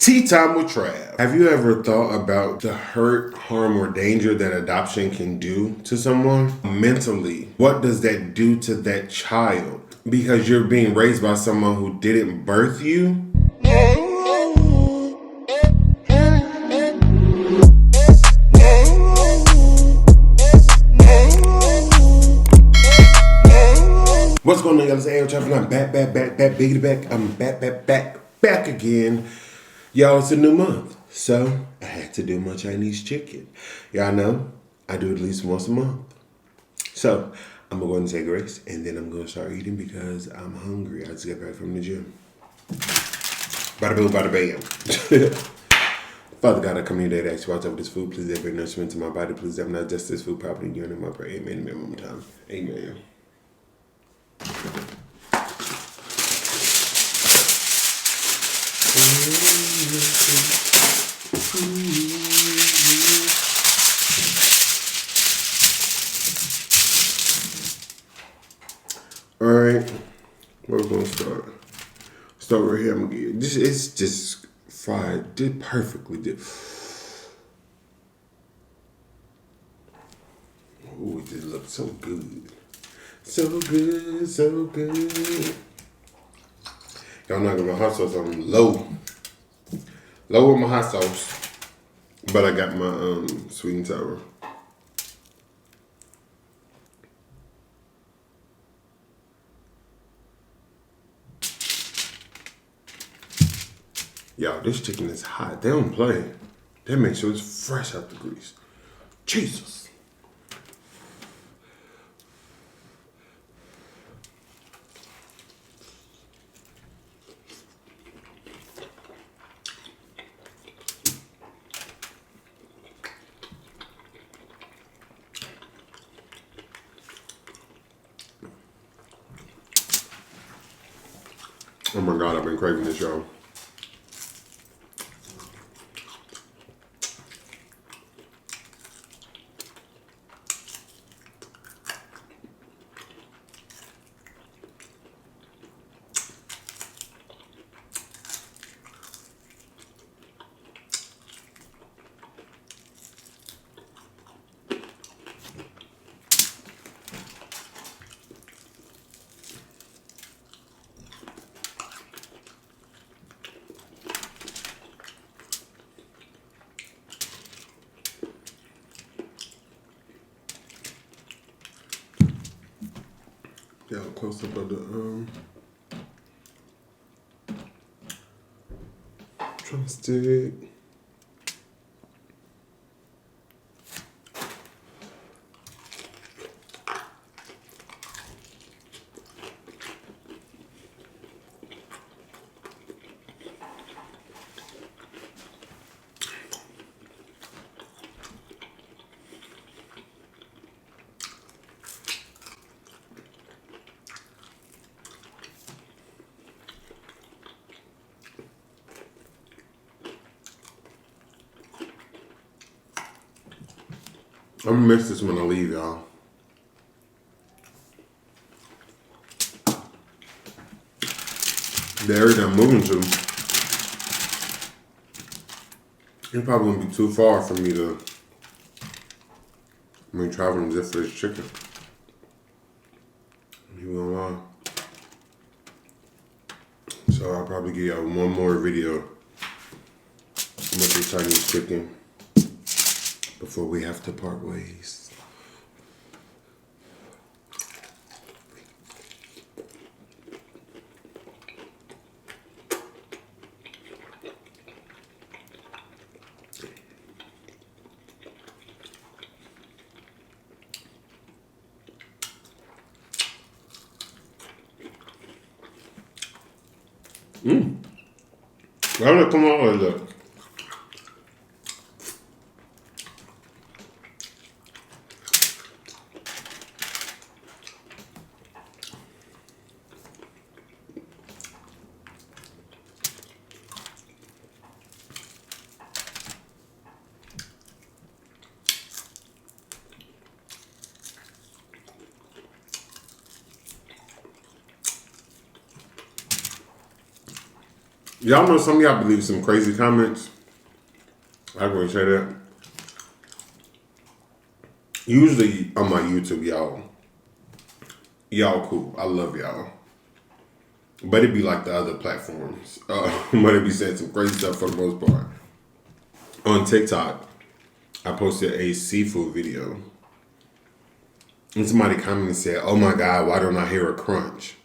Tea time with Trav. Have you ever thought about the hurt, harm, or danger that adoption can do to someone? Mentally, what does that do to that child? Because you're being raised by someone who didn't birth you? What's going on, y'all? It's AyooTravv, and I'm back, biggity back. I'm back again. Y'all, it's a new month, so I had to do my Chinese chicken. Y'all know I do it at least once a month. So I'm gonna go and say grace, and then I'm gonna start eating because I'm hungry. I just got back from the gym. Bada boom, bada bam. Father God, I come here today to ask you watch over this food. Please every nourishment to my body. Please have not just this food properly. You in my prayer. Amen. Amen. One more time. Amen. All right, we're gonna start. Start right here. I'm gonna get this. It's just fried. Did perfectly. Ooh, it just looks so good. So good, so good. Y'all not gonna hot sauce. I'm low with my hot sauce, but I got my sweet and sour. Y'all, this chicken is hot. They don't play. They make sure it's fresh out the grease. Jesus. Oh my God, I've been craving this, y'all. Yeah, close up of the drumstick. I'm gonna miss this when I leave, y'all. The area I'm moving to, it probably won't be too far for me to, traveling just for this chicken. You gonna lie. So I'll probably give y'all one more video with the Chinese chicken before we have to part ways. How did it come out like that? Y'all know some of y'all believe some crazy comments. I wouldn't say that. Usually on my YouTube, y'all cool. I love y'all. But it'd be like the other platforms. But it'd be saying some crazy stuff for the most part. On TikTok, I posted a seafood video. And somebody commented and said, "Oh my God, why don't I hear a crunch?"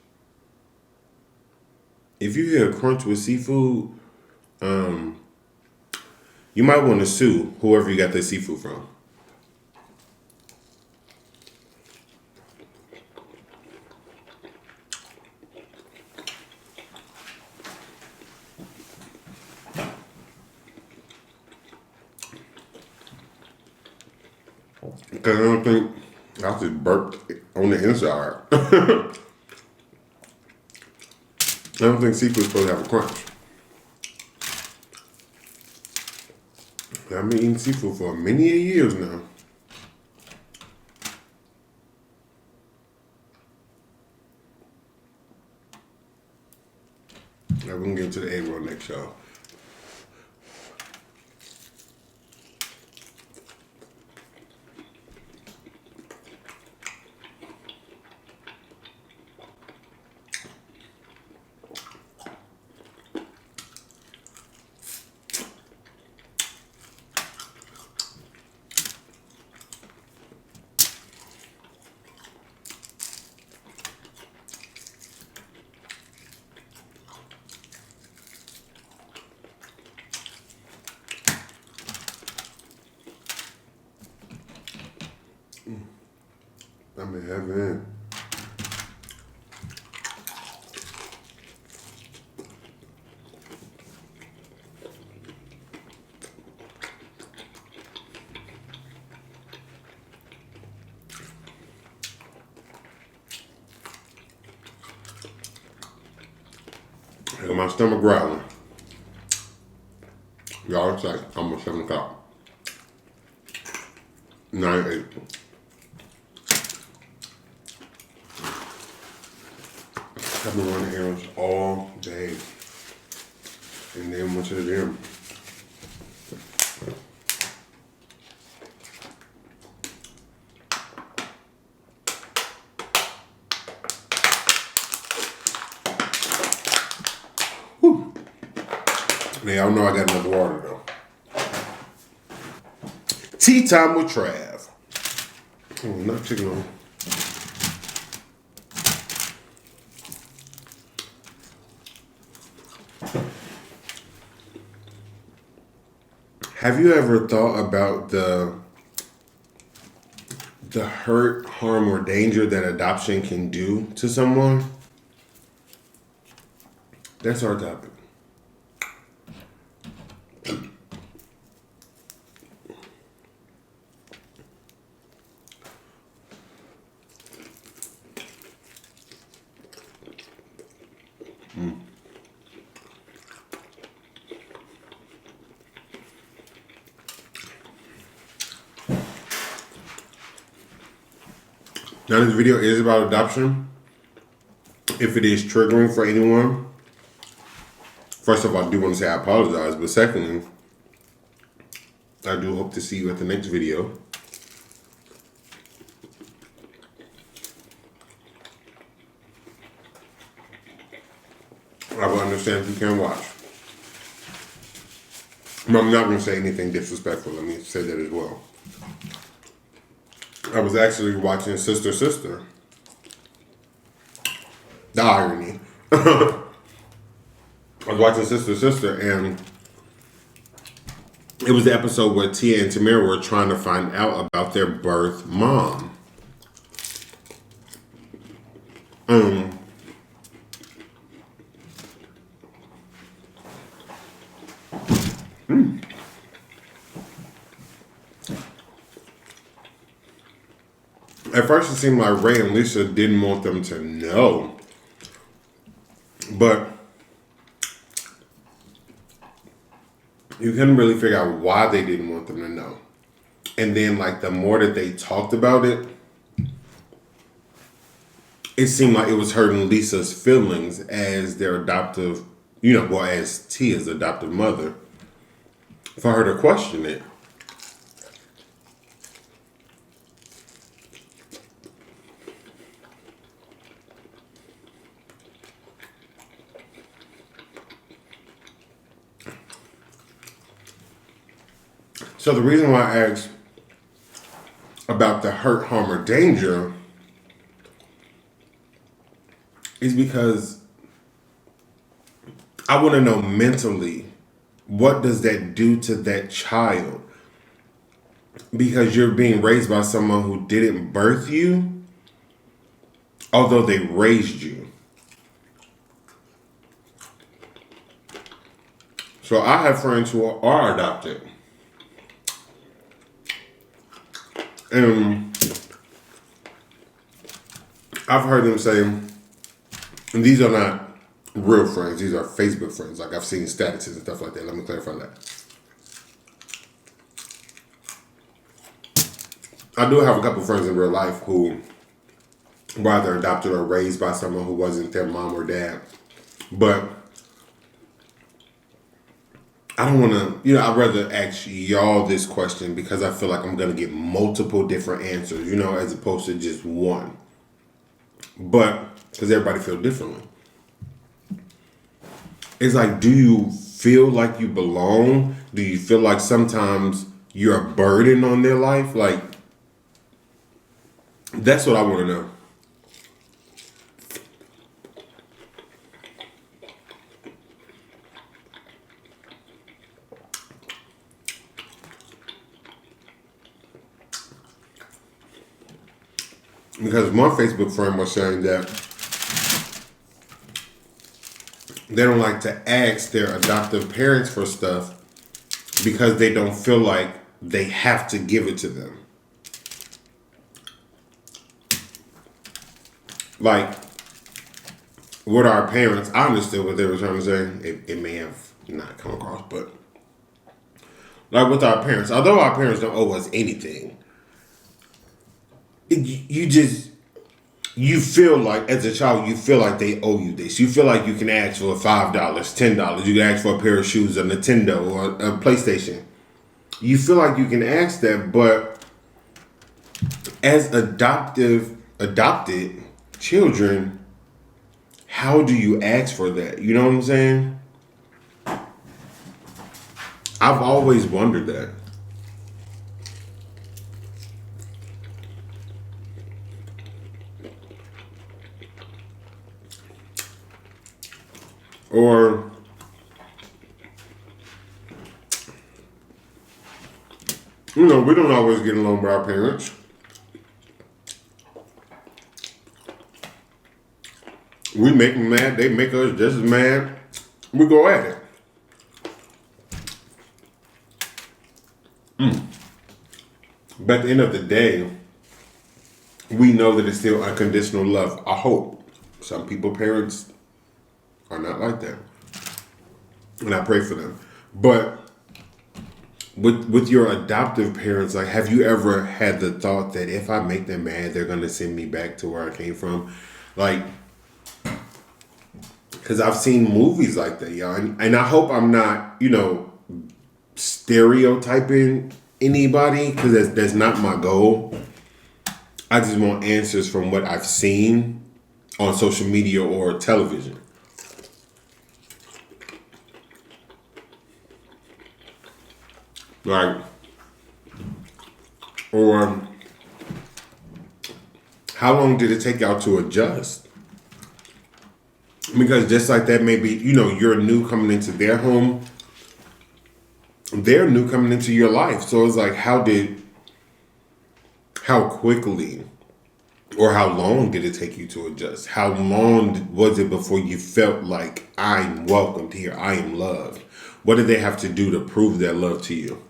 If you hear a crunch with seafood, you might want to sue whoever you got the seafood from. Because I don't think I just burped on the inside. I don't think seafood's supposed to have a crunch. I've been eating seafood for many years now. We're going to get to the egg roll next, y'all. I'm in heaven. I got my stomach growling. Y'all, it's like almost 7 o'clock. 9, 8. I've been running errands all day. And then went to the gym. Whew. Now y'all know I got enough water though. Tea time with Trav. Oh, not chicken on. Have you ever thought about the hurt, harm, or danger that adoption can do to someone? That's our topic. Now this video is about adoption. If it is triggering for anyone, first of all, I do want to say I apologize, but secondly, I do hope to see you at the next video. I will understand if you can't watch. But I'm not going to say anything disrespectful. Let me say that as well. I was actually watching Sister. The irony. I was watching Sister, and it was the episode where Tia and Tamara were trying to find out about their birth mom. At first, it seemed like Ray and Lisa didn't want them to know. But you couldn't really figure out why they didn't want them to know. And then, like, the more that they talked about it, it seemed like it was hurting Lisa's feelings as their adoptive well, as Tia's adoptive mother, for her to question it. So the reason why I asked about the hurt, harm, or danger is because I want to know mentally, what does that do to that child? Because you're being raised by someone who didn't birth you, although they raised you. So I have friends who are adopted. And I've heard them say, and these are not real friends, these are Facebook friends. Like, I've seen statuses and stuff like that. Let me clarify that. I do have a couple friends in real life who were either adopted or raised by someone who wasn't their mom or dad. But I don't want to, I'd rather ask y'all this question because I feel like I'm going to get multiple different answers, as opposed to just one. But, because everybody feels differently. It's like, do you feel like you belong? Do you feel like sometimes you're a burden on their life? Like, that's what I want to know. Because one Facebook friend was saying that they don't like to ask their adoptive parents for stuff because they don't feel like they have to give it to them. Like, with our parents, I understood what they were trying to say. It may have not come across, but like with our parents, although our parents don't owe us anything, you feel like, as a child, you feel like they owe you this. You feel like you can ask for $5, $10. You can ask for a pair of shoes, a Nintendo, or a PlayStation. You feel like you can ask that, but as adopted children, how do you ask for that? You know what I'm saying? I've always wondered that. Or, we don't always get along with our parents. We make them mad, they make us just as mad. We go at it. But at the end of the day, we know that it's still unconditional love. I hope. Some people, parents, are not like that. And I pray for them. But with your adoptive parents, like, have you ever had the thought that if I make them mad, they're going to send me back to where I came from? Like, because I've seen movies like that, y'all. And I hope I'm not, stereotyping anybody, because that's not my goal. I just want answers from what I've seen on social media or television. Like, or how long did it take y'all to adjust? Because just like that, maybe, you're new coming into their home. They're new coming into your life. So it's like, how quickly or how long did it take you to adjust? How long was it before you felt like, I'm welcomed here, I am loved? What did they have to do to prove their love to you?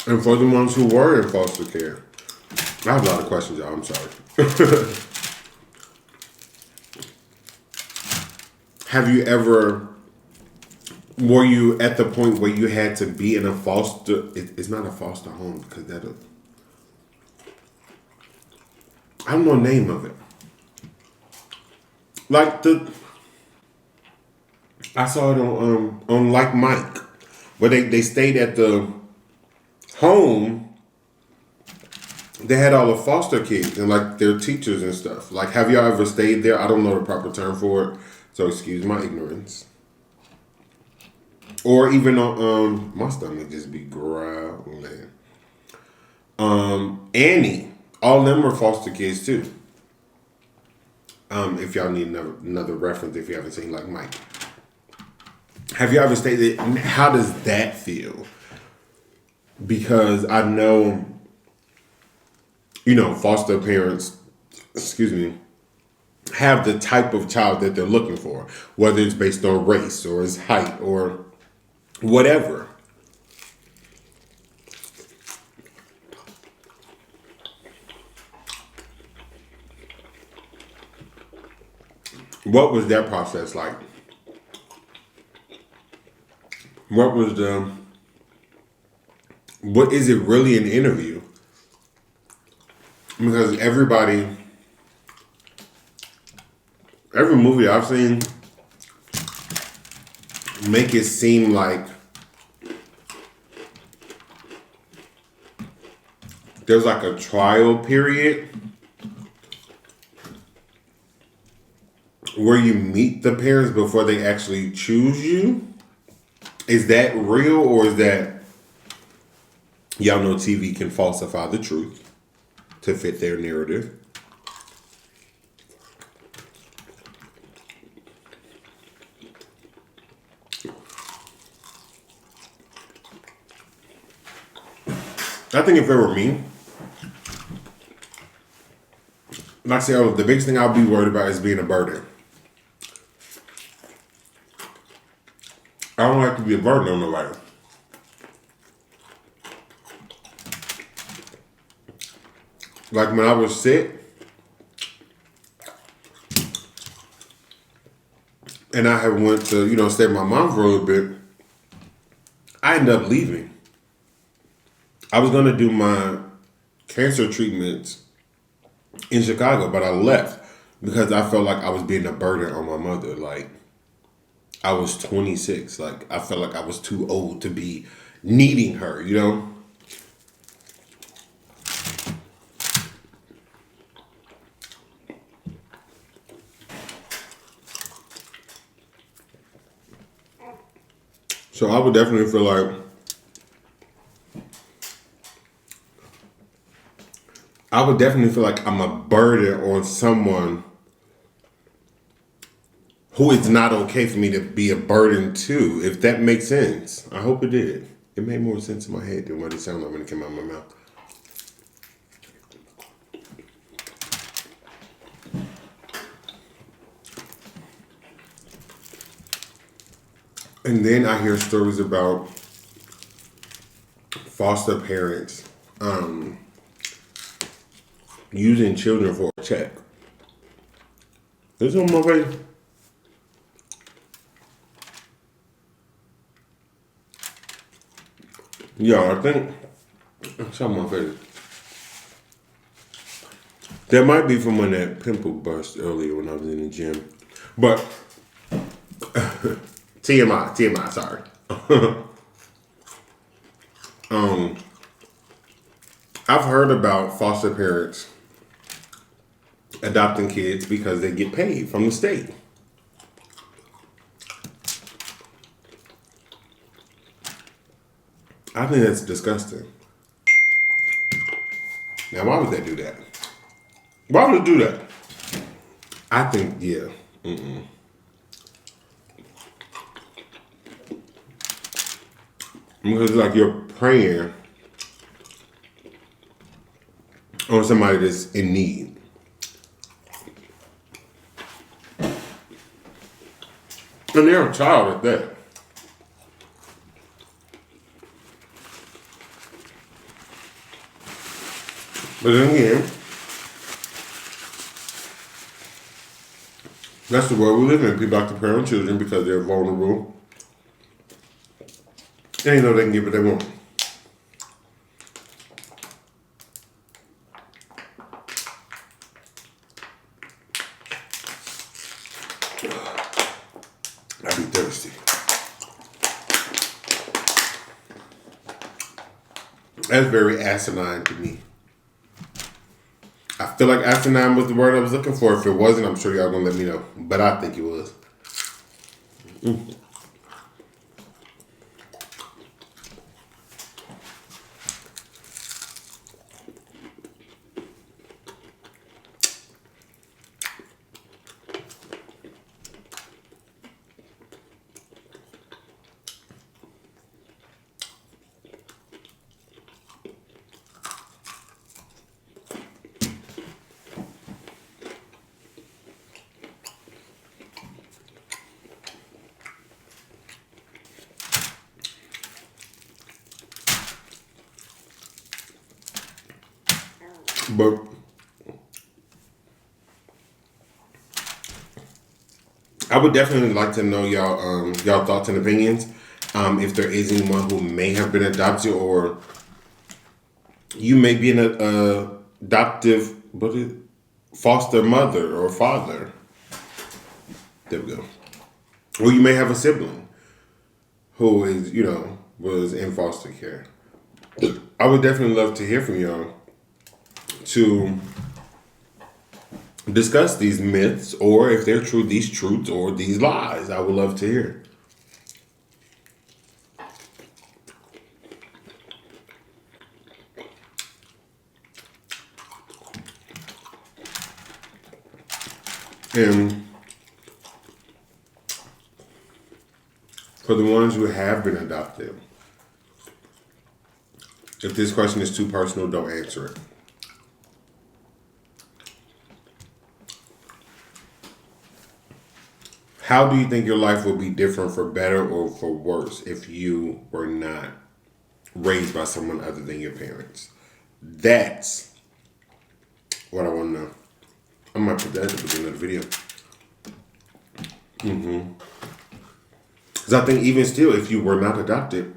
And for the ones who were in foster care, I have a lot of questions, y'all. I'm sorry. have you ever, were you at the point where you had to be in a foster, it's not a foster home because I don't know the name of it. Like I saw it on Like Mike, where they stayed at the home. They had all the foster kids and like their teachers and stuff. Like, have y'all ever stayed there? I don't know the proper term for it, so excuse my ignorance. Or even on my stomach just be growling. Annie, all of them were foster kids too. If y'all need another reference, if you haven't seen Like Mike, have you ever stayed there? How does that feel? Because I know, foster parents, have the type of child that they're looking for, whether it's based on race or his height or whatever. What was that process like? What is it really an interview? Because every movie I've seen make it seem like there's like a trial period where you meet the parents before they actually choose you. Is that real, or is that, y'all know TV can falsify the truth to fit their narrative? I think if it were me, like I said, the biggest thing I'll be worried about is being a burden. I don't like to be a burden on nobody. Like when I was sick, and I had went to, stay with my mom for a little bit, I ended up leaving. I was gonna do my cancer treatments in Chicago, but I left because I felt like I was being a burden on my mother. Like, I was 26. Like, I felt like I was too old to be needing her. So I would definitely feel like I'm a burden on someone who it's not okay for me to be a burden to, if that makes sense. I hope it did. It made more sense in my head than what it sounded like when it came out of my mouth. And then I hear stories about foster parents using children for a check. This is on my face. Yeah, I think it's on my face. That might be from when that pimple burst earlier when I was in the gym. But TMI, sorry. I've heard about foster parents adopting kids because they get paid from the state. I think that's disgusting. Now, why would they do that? Why would they do that? I think, yeah. Because like you're preying on somebody that's in need. And they're a child at that. But then again, That's the world we live in. People like to prey on children because they're vulnerable. And they know they can get what they want. I be thirsty. That's very asinine to me. I feel like asinine was the word I was looking for. If it wasn't, I'm sure y'all gonna let me know. But I think it was. But I would definitely like to know y'all thoughts and opinions. If there is anyone who may have been adopted, or you may be an adoptive foster mother or father. There we go. Or you may have a sibling who is, was in foster care. I would definitely love to hear from y'all to discuss these myths, or if they're true, these truths or these lies. I would love to hear. And for the ones who have been adopted, if this question is too personal, don't answer it. How do you think your life would be different for better or for worse if you were not raised by someone other than your parents? That's what I want to know. I might put that at the beginning of the video. Because I think even still, if you were not adopted,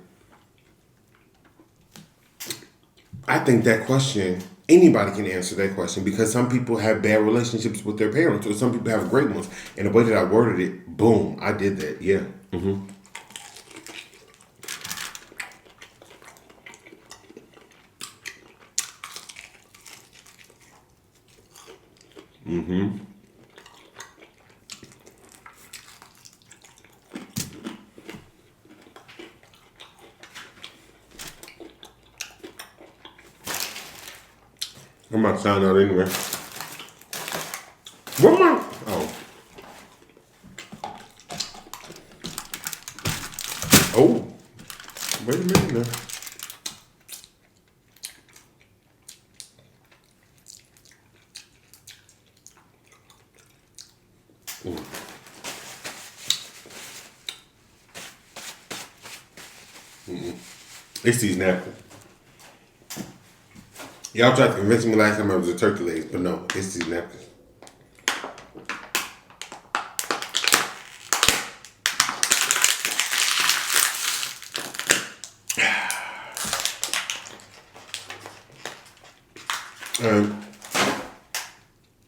I think that question, anybody can answer that question, because some people have bad relationships with their parents, or some people have great ones. And the way that I worded it, boom, I did that. Yeah. I'm about to sign out anyway. What am I? Oh. Oh. Wait a minute now. It's these napkins. Y'all tried to convince me last time I was a turkey legs, but no, it's these napkins.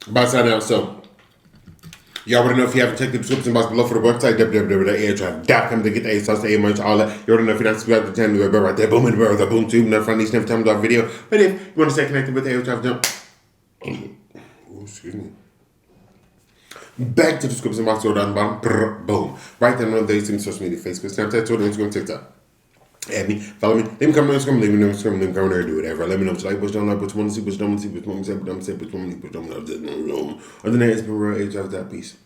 About to sign out, so y'all already know if you haven't checked the description box below for the website, www.AyooTravv.com, to get the A sauce, the A merch, all that. You already know if you're not subscribed to the channel, the right there, boom, and the bell, the boom tube, never find each and every time I drop a video. But if you want to stay connected with AyooTravv, jump. Excuse me. Back to the description box, go down the bottom, boom. Right there, know they see me social media, Facebook, Snapchat, Twitter, Instagram, TikTok. Add me, follow me, leave me comment on Instagram, leave me on Instagram, leave me comment there, do whatever. Let me know what you like, what you don't like, what you want to see, what you don't want to see, what you want me to say, what you don't want to say, what you want me to say, what you don't want to say, what you don't want to say. Other than that, it's been real, AyooTravv, peace.